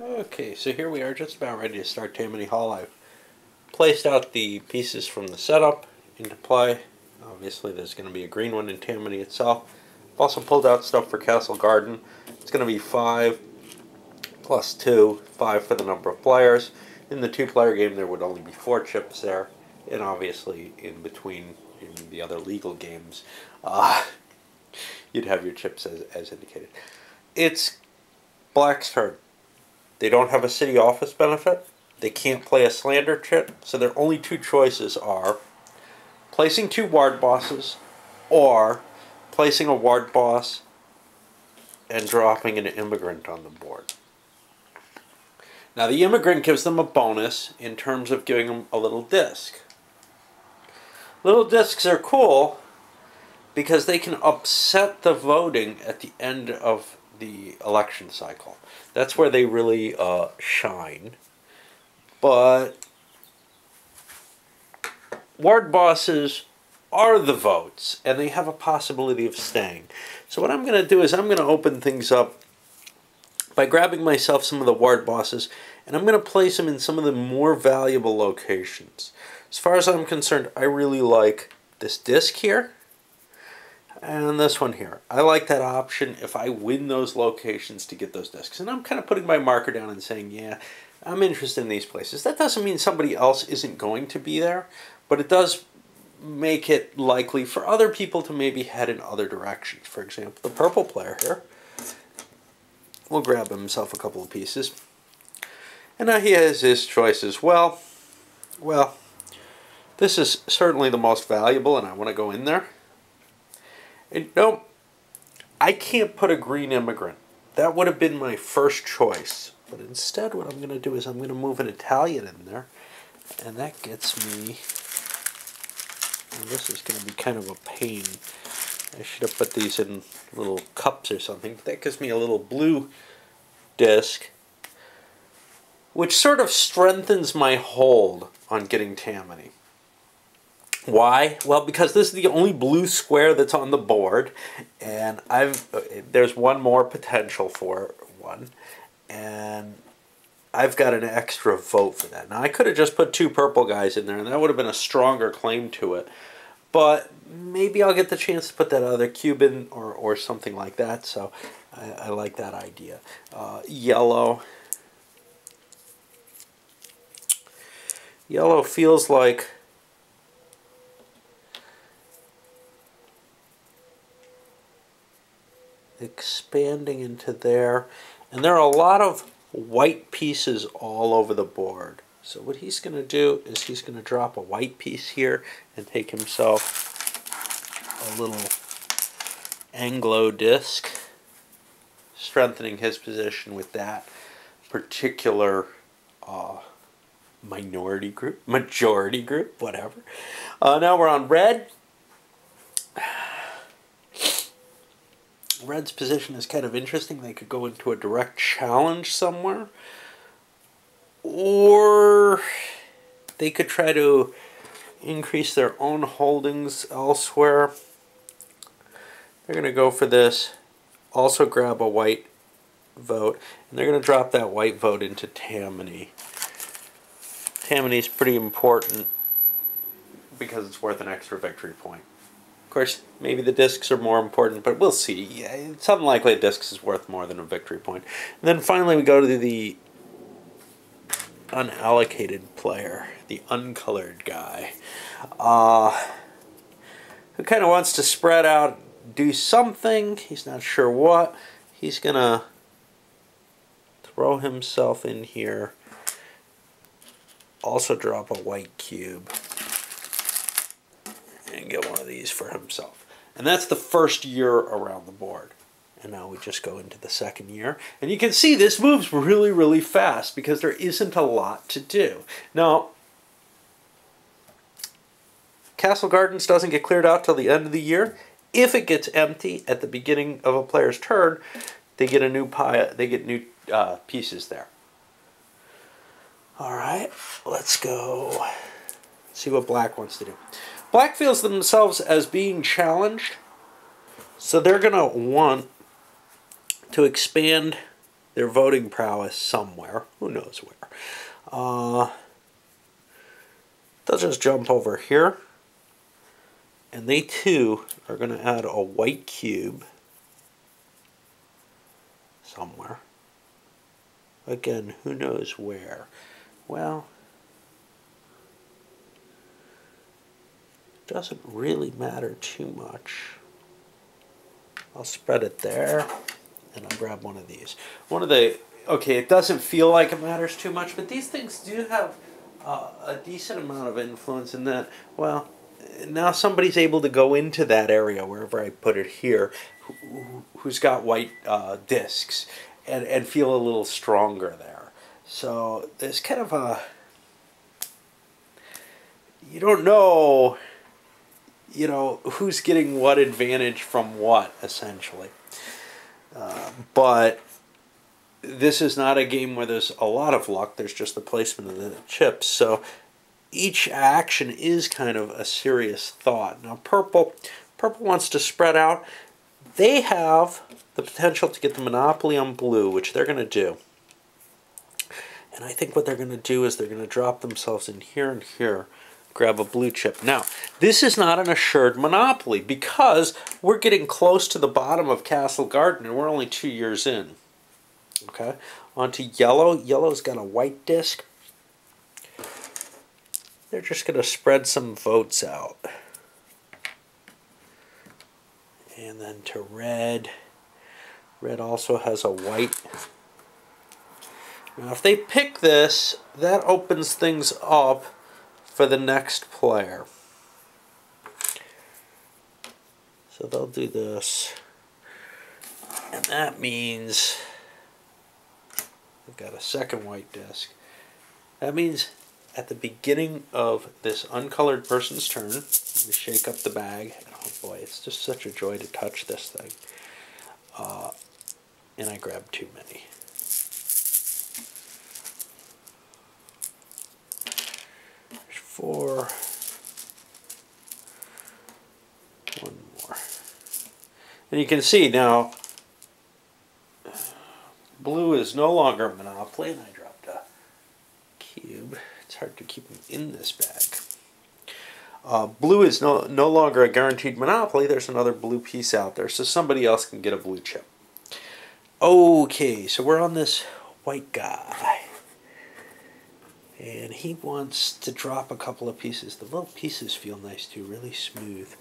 Okay, so here we are just about ready to start Tammany Hall. I've placed out the pieces from the setup into play. Obviously there's going to be a green one in Tammany itself. I've also pulled out stuff for Castle Garden. It's going to be 5 plus 2, 5 for the number of players. In the 2-player game there would only be 4 chips there, and obviously in between in the other legal games you'd have your chips as indicated. It's Black's turn. They don't have a city office benefit. They can't play a slander chip, so their only 2 choices are placing 2 ward bosses or placing a ward boss and dropping an immigrant on the board. Now the immigrant gives them a bonus in terms of giving them a little disc. Little discs are cool because they can upset the voting at the end of the election cycle. That's where they really shine. But ward bosses are the votes, and they have a possibility of staying. So what I'm going to do is I'm going to open things up by grabbing myself some of the ward bosses, and I'm going to place them in some of the more valuable locations. As far as I'm concerned, I really like this disc here and this one here. I like that option if I win those locations to get those discs. And I'm kind of putting my marker down and saying, yeah, I'm interested in these places. That doesn't mean somebody else isn't going to be there, but it does make it likely for other people to maybe head in other directions. For example, the purple player here will grab himself a couple of pieces. And now he has his choices. Well, this is certainly the most valuable, and I want to go in there. And no, I can't put a green immigrant. That would have been my first choice. But instead what I'm going to do is I'm going to move an Italian in there. And that gets me... And this is going to be kind of a pain. I should have put these in little cups or something. But that gives me a little blue disc, which sort of strengthens my hold on getting Tammany. Why? Well, because this is the only blue square that's on the board, and there's one more potential for one, and I've got an extra vote for that. Now, I could have just put 2 purple guys in there, and that would have been a stronger claim to it, but maybe I'll get the chance to put that other cube in or something like that, so I like that idea. Yellow. Yellow feels like expanding into there, and there are a lot of white pieces all over the board. So what he's going to do is he's going to drop a white piece here and take himself a little Anglo disc, strengthening his position with that particular majority group, whatever. Now we're on red. Red's position is kind of interesting. They could go into a direct challenge somewhere, or they could try to increase their own holdings elsewhere. They're going to go for this, also grab a white vote, and they're going to drop that white vote into Tammany. Tammany is pretty important because it's worth an extra victory point. Of course, maybe the discs are more important, but we'll see. Yeah, it's unlikely a disc is worth more than a victory point. And then finally we go to the unallocated player, the uncolored guy, who kind of wants to spread out, do something. He's not sure what. He's going to throw himself in here, also drop a white cube, and get one of these for himself. And that's the first year around the board. And now we just go into the second year. And you can see this moves really, really fast because there isn't a lot to do. Now, Castle Gardens doesn't get cleared out till the end of the year. If it gets empty at the beginning of a player's turn, they get a new pie. They get new pieces there. All right, let's go see what Black wants to do. Black feels themselves as being challenged, so they're going to want to expand their voting prowess somewhere. Who knows where. They'll just jump over here. And they too are going to add a white cube somewhere. Again, who knows where? Well, it doesn't really matter too much. I'll spread it there, and I'll grab one of these. Okay, it doesn't feel like it matters too much, but these things do have a decent amount of influence in that, well, now somebody's able to go into that area, wherever I put it here, who's got white discs, and feel a little stronger there. So there's kind of a, you don't know, who's getting what advantage from what, essentially. But this is not a game where there's a lot of luck. There's just the placement of the chips. So each action is kind of a serious thought. Now purple wants to spread out. They have the potential to get the monopoly on blue, which they're going to do. And I think what they're going to do is they're going to drop themselves in here and here, grab a blue chip. Now, this is not an assured monopoly because we're getting close to the bottom of Castle Garden and we're only 2 years in. Okay, on to yellow. Yellow's got a white disc. They're just going to spread some votes out. And then to red. Red also has a white. Now if they pick this, that opens things up for the next player. So they'll do this. And that means we've got a second white disc. That means at the beginning of this uncolored person's turn, we shake up the bag. And oh boy, it's just such a joy to touch this thing. And I grab too many. There's 4. One more. And you can see now, blue is no longer a monopoly, and I dropped a cube. It's hard to keep them in this bag. Blue is no longer a guaranteed monopoly. There's another blue piece out there, so somebody else can get a blue chip. Okay, so we're on this white guy. And he wants to drop a couple of pieces. The little pieces feel nice too, really smooth.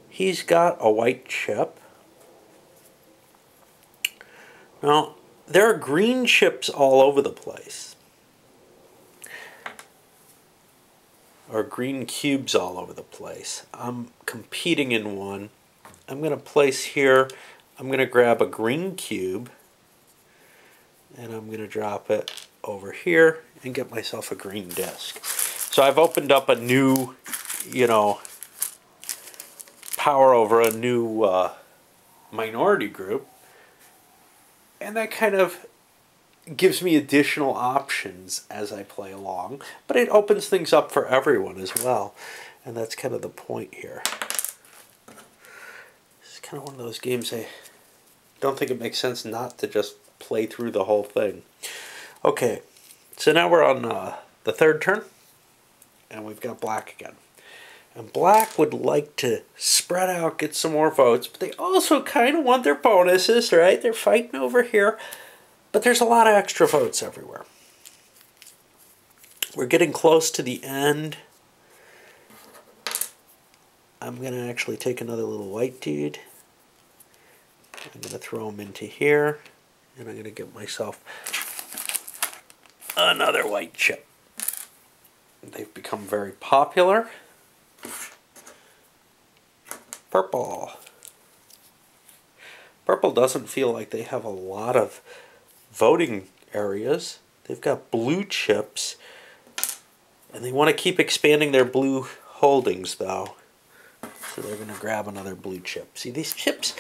He's got a white chip. Now, there are green chips all over the place. Or green cubes all over the place. I'm competing in one. I'm going to place here, I'm going to grab a green cube, and I'm going to drop it over here and get myself a green disc. So I've opened up a new, power over a new minority group, and that kind of gives me additional options as I play along, but it opens things up for everyone as well, and that's kind of the point here. It's kind of one of those games I don't think it makes sense not to just play through the whole thing. Okay, so now we're on the third turn, and we've got black again. And black would like to spread out, get some more votes, but they also kind of want their bonuses, right? They're fighting over here, but there's a lot of extra votes everywhere. We're getting close to the end. I'm going to actually take another little white dude. I'm going to throw him into here, and I'm going to get myself another white chip. They've become very popular. Purple. Purple doesn't feel like they have a lot of voting areas. They've got blue chips, and they want to keep expanding their blue holdings, though. So they're going to grab another blue chip. See, these chips,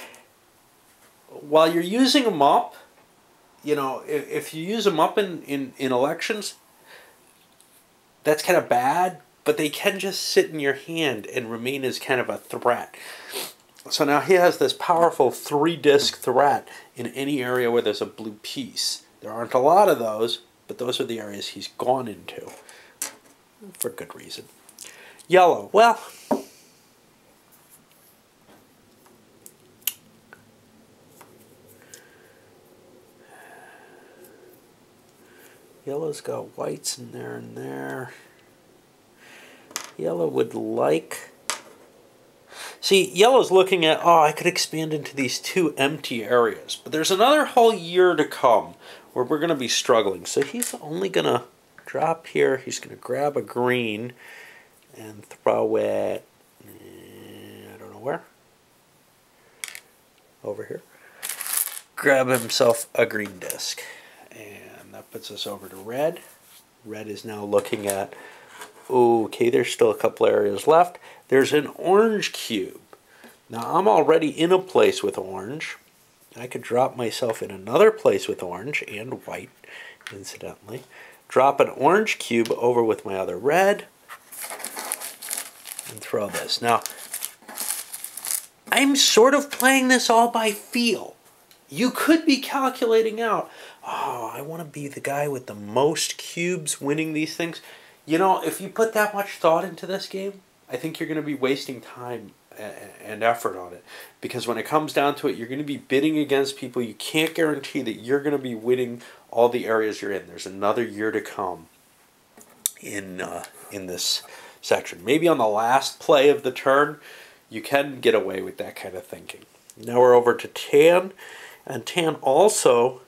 while you're using them up, if you use them up in elections, that's kind of bad, but they can just sit in your hand and remain as kind of a threat. So now he has this powerful 3-disc threat in any area where there's a blue piece. There aren't a lot of those, but those are the areas he's gone into. For good reason. Yellow. Well, yellow's got whites in there and there. Yellow would like... See, yellow's looking at, oh, I could expand into these 2 empty areas. But there's another whole year to come where we're going to be struggling. So he's only going to drop here. He's going to grab a green and throw it, I don't know where. Over here. Grab himself a green disc. And that puts us over to red. Red is now looking at, okay, there's still a couple areas left. There's an orange cube. Now I'm already in a place with orange. I could drop myself in another place with orange and white, incidentally. Drop an orange cube over with my other red. And throw this. Now, I'm sort of playing this all by feel. You could be calculating out, oh, I want to be the guy with the most cubes winning these things. You know, if you put that much thought into this game, I think you're going to be wasting time and effort on it. Because when it comes down to it, you're going to be bidding against people. You can't guarantee that you're going to be winning all the areas you're in. There's another year to come in this section. Maybe on the last play of the turn, you can get away with that kind of thinking. Now we're over to tan. And tan also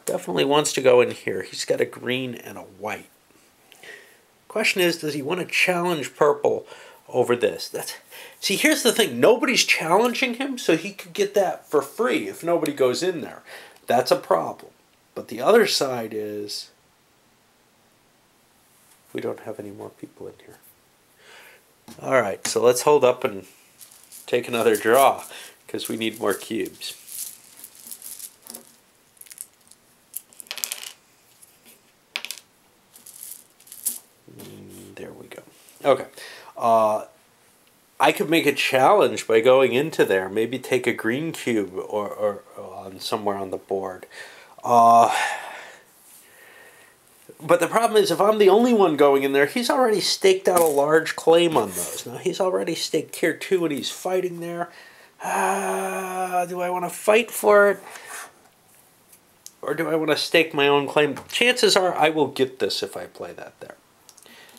definitely wants to go in here. He's got a green and a white. Question is, does he want to challenge purple over this? See, here's the thing. Nobody's challenging him, so he could get that for free if nobody goes in there. That's a problem. But the other side is we don't have any more people in here. All right, so let's hold up and take another draw because we need more cubes. There we go. Okay. I could make a challenge by going into there. Maybe take a green cube or on somewhere on the board. But the problem is, if I'm the only one going in there, he's already staked out a large claim on those. Now, he's already staked tier 2 and he's fighting there. Do I want to fight for it? Or do I want to stake my own claim? Chances are I will get this if I play that there.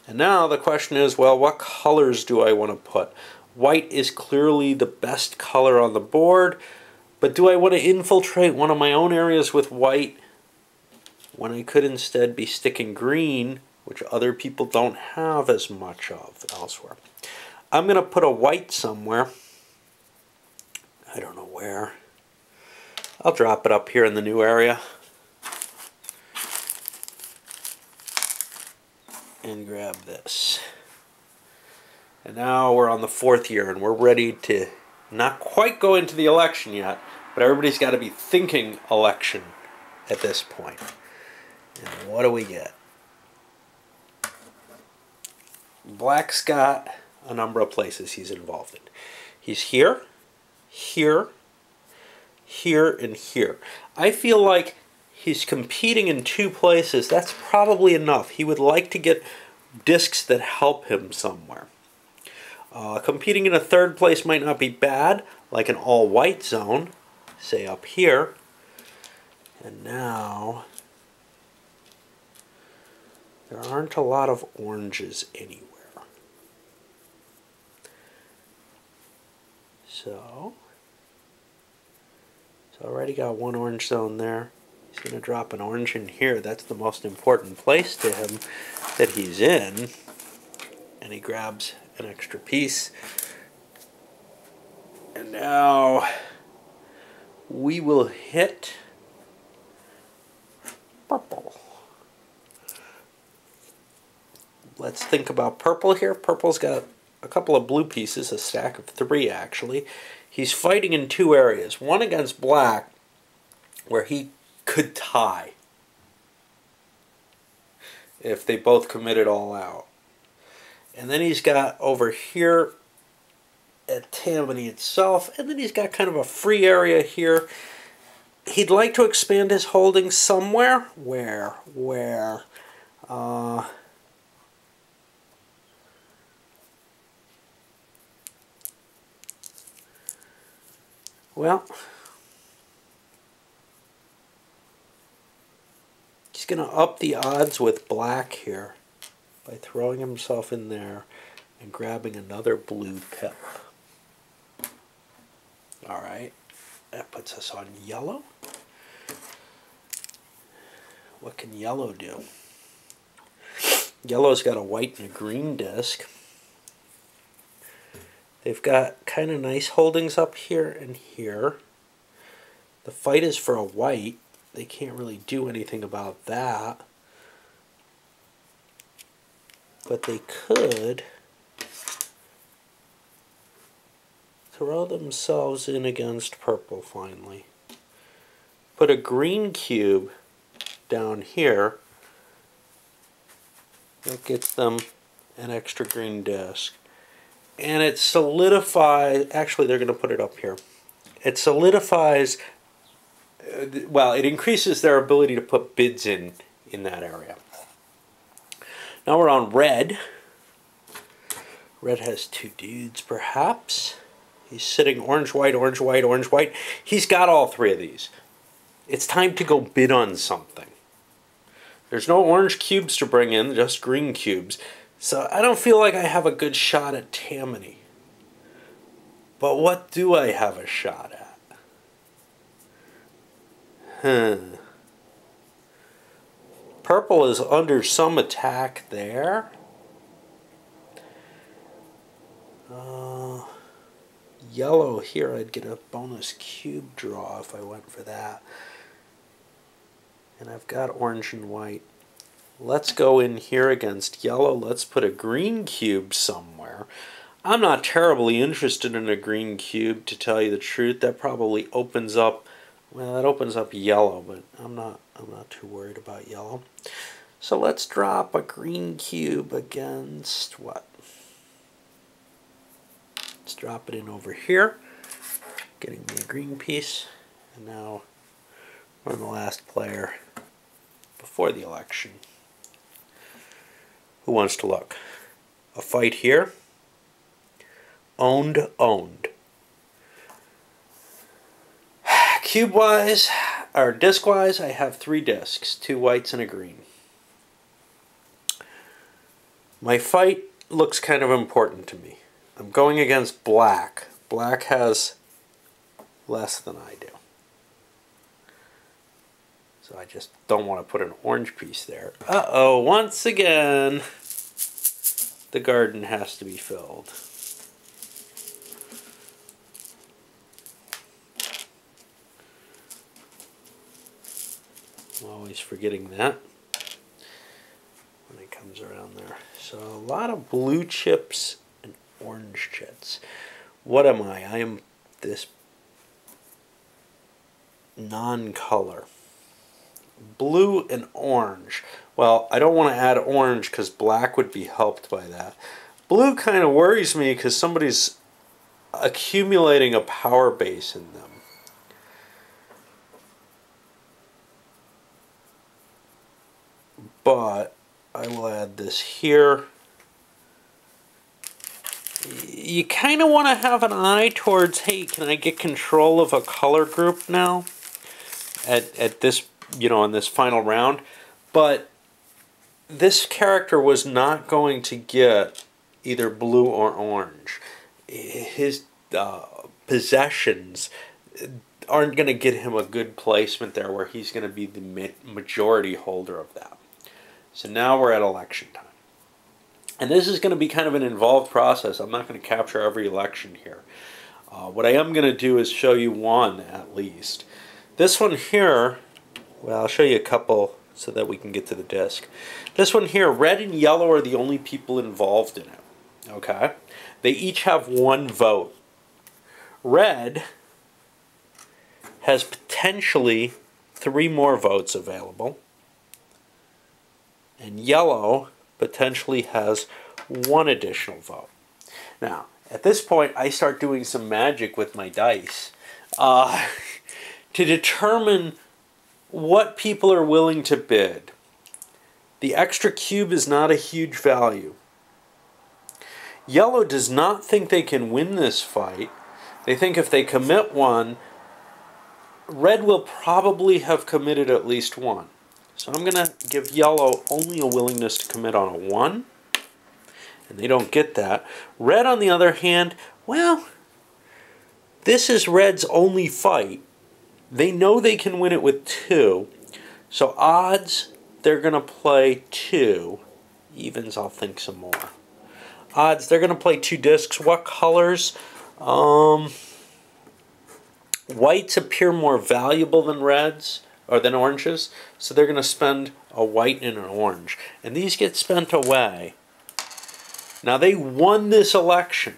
And now the question is, well, what colors do I want to put? White is clearly the best color on the board, but do I want to infiltrate one of my own areas with white when I could instead be sticking green, which other people don't have as much of elsewhere? I'm going to put a white somewhere. I don't know where. I'll drop it up here in the new area. And grab this. And now we're on the 4th year and we're ready to not quite go into the election yet, but everybody's got to be thinking election at this point. And what do we get? Black's got a number of places he's involved in. He's here, here, here, and here. I feel like he's competing in 2 places. That's probably enough. He would like to get discs that help him somewhere. Competing in a 3rd place might not be bad, like an all-white zone, say up here. And now there aren't a lot of oranges anywhere. So he's already got 1 orange zone there. He's going to drop an orange in here. That's the most important place to him that he's in. And he grabs an extra piece. And now we will hit purple. Let's think about purple here. Purple's got a couple of blue pieces, a stack of 3 actually. He's fighting in 2 areas. One against black, where he could tie if they both commit it all out. And then he's got over here at Tammany itself. And then he's got kind of a free area here. He'd like to expand his holdings somewhere. Where? Well, he's going to up the odds with black here by throwing himself in there and grabbing another blue pip. All right, that puts us on yellow. What can yellow do? Yellow's got a white and a green disc. They've got kind of nice holdings up here and here. The fight is for a white. They can't really do anything about that. But they could throw themselves in against purple finally. Put a green cube down here. That gets them an extra green disc. And it solidifies, actually they're going to put it up here. It solidifies, well, it increases their ability to put bids in that area. Now we're on red. Red has two dudes, perhaps. He's sitting orange, white, orange, white, orange, white. He's got all three of these. It's time to go bid on something. There's no orange cubes to bring in, just green cubes. So I don't feel like I have a good shot at Tammany. But what do I have a shot at? Purple is under some attack there. Yellow here, I'd get a bonus cube draw if I went for that. And I've got orange and white. Let's go in here against yellow. Let's put a green cube somewhere. I'm not terribly interested in a green cube, to tell you the truth. That probably opens up, well, that opens up yellow, but I'm not too worried about yellow. So let's drop a green cube against what? Let's drop it in over here, getting me a green piece. And now we're the last player before the election. Who wants to look? A fight here. Owned. Cube-wise, or disc-wise, I have 3 discs, 2 whites and a green. My fight looks kind of important to me. I'm going against black. Black has less than I do. So I just don't want to put an orange piece there. Uh-oh, once again, the garden has to be filled. I'm always forgetting that when it comes around there. So a lot of blue chips and orange chips. What am I? I am this non-color. Blue and orange. Well, I don't want to add orange because black would be helped by that. Blue kind of worries me because somebody's accumulating a power base in them. But I will add this here. You kind of want to have an eye towards, hey, can I get control of a color group now at this, you know, in this final round? But this character was not going to get either blue or orange. His possessions aren't going to get him a good placement there where he's going to be the majority holder of that. So now we're at election time. And this is going to be kind of an involved process. I'm not going to capture every election here. What I am going to do is show you one at least. This one here, well, I'll show you a couple so that we can get to the disc. This one here, red and yellow are the only people involved in it. Okay? They each have 1 vote. Red has potentially 3 more votes available. And yellow potentially has 1 additional vote. Now, At this point, I start doing some magic with my dice uh, to determine what people are willing to bid. The extra cube is not a huge value. Yellow does not think they can win this fight. They think if they commit one, red will probably have committed at least one. So I'm going to give yellow only a willingness to commit on a 1. And they don't get that. Red, on the other hand, well, this is red's only fight. They know they can win it with 2. So odds, they're going to play 2. Evens, I'll think some more. Odds, they're going to play 2 discs. What colors? Whites appear more valuable than reds, or than oranges, so they're going to spend a white and an orange. And these get spent away. Now they won this election,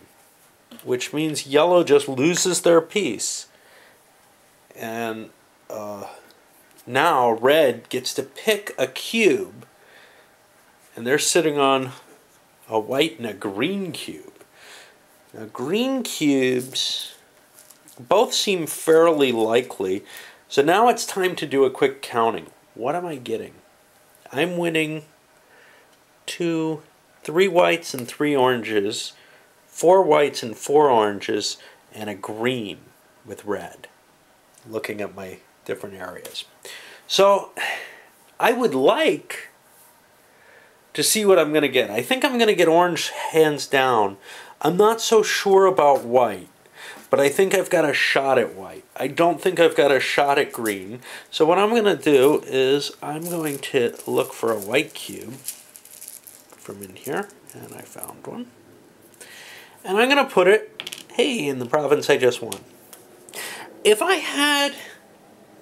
which means yellow just loses their piece. And now red gets to pick a cube, and they're sitting on a white and a green cube. Now green cubes both seem fairly likely, so now it's time to do a quick counting. What am I getting? I'm winning 3 whites and 3 oranges, 4 whites and 4 oranges, and a green with red, looking at my different areas. So I would like to see what I'm going to get. I think I'm going to get orange hands down. I'm not so sure about white, but I think I've got a shot at white. I don't think I've got a shot at green. So what I'm going to do is I'm going to look for a white cube from in here, and I found one. And I'm going to put it, hey, in the province I just won. If I had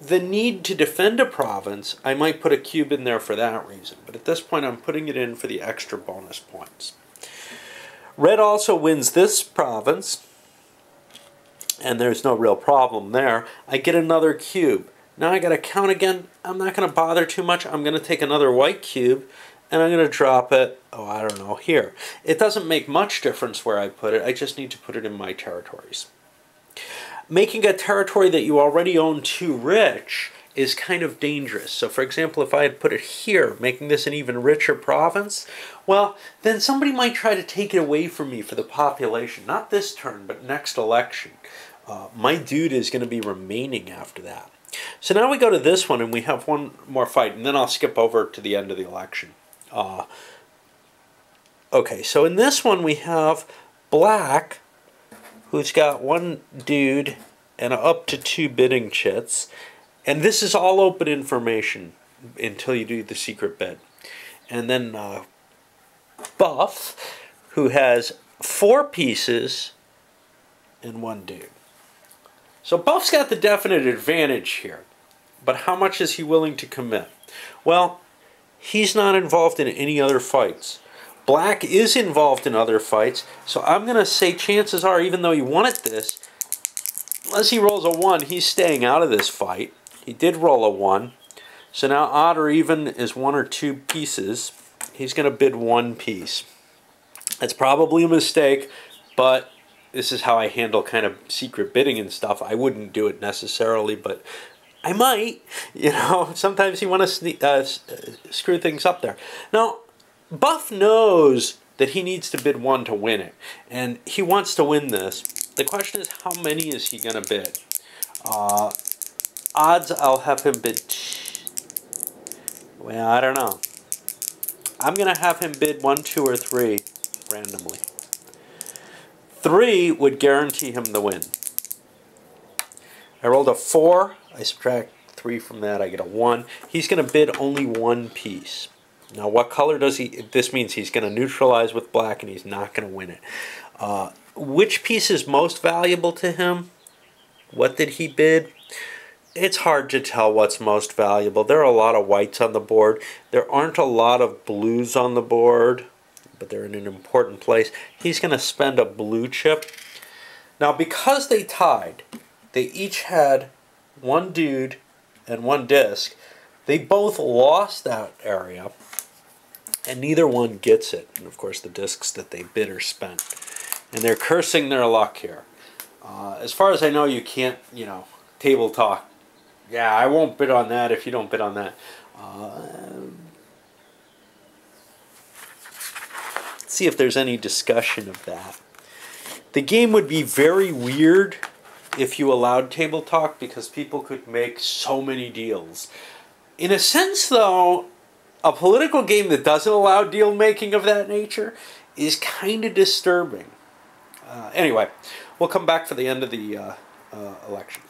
the need to defend a province, I might put a cube in there for that reason. But at this point, I'm putting it in for the extra bonus points. Red also wins this province, and there's no real problem there. I get another cube. Now I got to count again. I'm not going to bother too much. I'm going to take another white cube, and I'm going to drop it, oh, I don't know, here. It doesn't make much difference where I put it. I just need to put it in my territories. Making a territory that you already own too rich is kind of dangerous. So for example, if I had put it here, making this an even richer province, well, then somebody might try to take it away from me for the population. Not this turn, but next election. My dude is going to be remaining after that. So now we go to this one, and we have one more fight, and then I'll skip over to the end of the election. Okay, so in this one we have black, who's got one dude and up to 2 bidding chits. And this is all open information until you do the secret bid. And then Buff, who has 4 pieces and 1 dude. So Buff's got the definite advantage here. But how much is he willing to commit? Well, he's not involved in any other fights. Black is involved in other fights, so I'm going to say chances are, even though he wanted this, unless he rolls a 1, he's staying out of this fight. He did roll a 1, so now odd or even is 1 or 2 pieces. He's going to bid 1 piece. That's probably a mistake, but this is how I handle kind of secret bidding and stuff. I wouldn't do it necessarily, but I might. You know, sometimes you want to screw things up there. Now, Buff knows that he needs to bid 1 to win it, and he wants to win this. The question is, how many is he going to bid? Odds, I'll have him bid... Well, I don't know. I'm going to have him bid 1, 2, or 3 randomly. 3 would guarantee him the win. I rolled a 4. I subtract 3 from that. I get a 1. He's going to bid only 1 piece. Now, what color does he... This means he's going to neutralize with black, and he's not going to win it. Which piece is most valuable to him? What did he bid? It's hard to tell what's most valuable. There are a lot of whites on the board. There aren't a lot of blues on the board, but they're in an important place. He's going to spend a blue chip. Now, because they tied, they each had 1 dude and 1 disc. They both lost that area, and neither one gets it. And, of course, the discs that they bid are spent. and they're cursing their luck here. As far as I know, you can't, table talk. Yeah, I won't bid on that if you don't bid on that. Let's see if there's any discussion of that. The game would be very weird if you allowed table talk because people could make so many deals. In a sense, though, a political game that doesn't allow deal making of that nature is kind of disturbing. Anyway, we'll come back for the end of the election.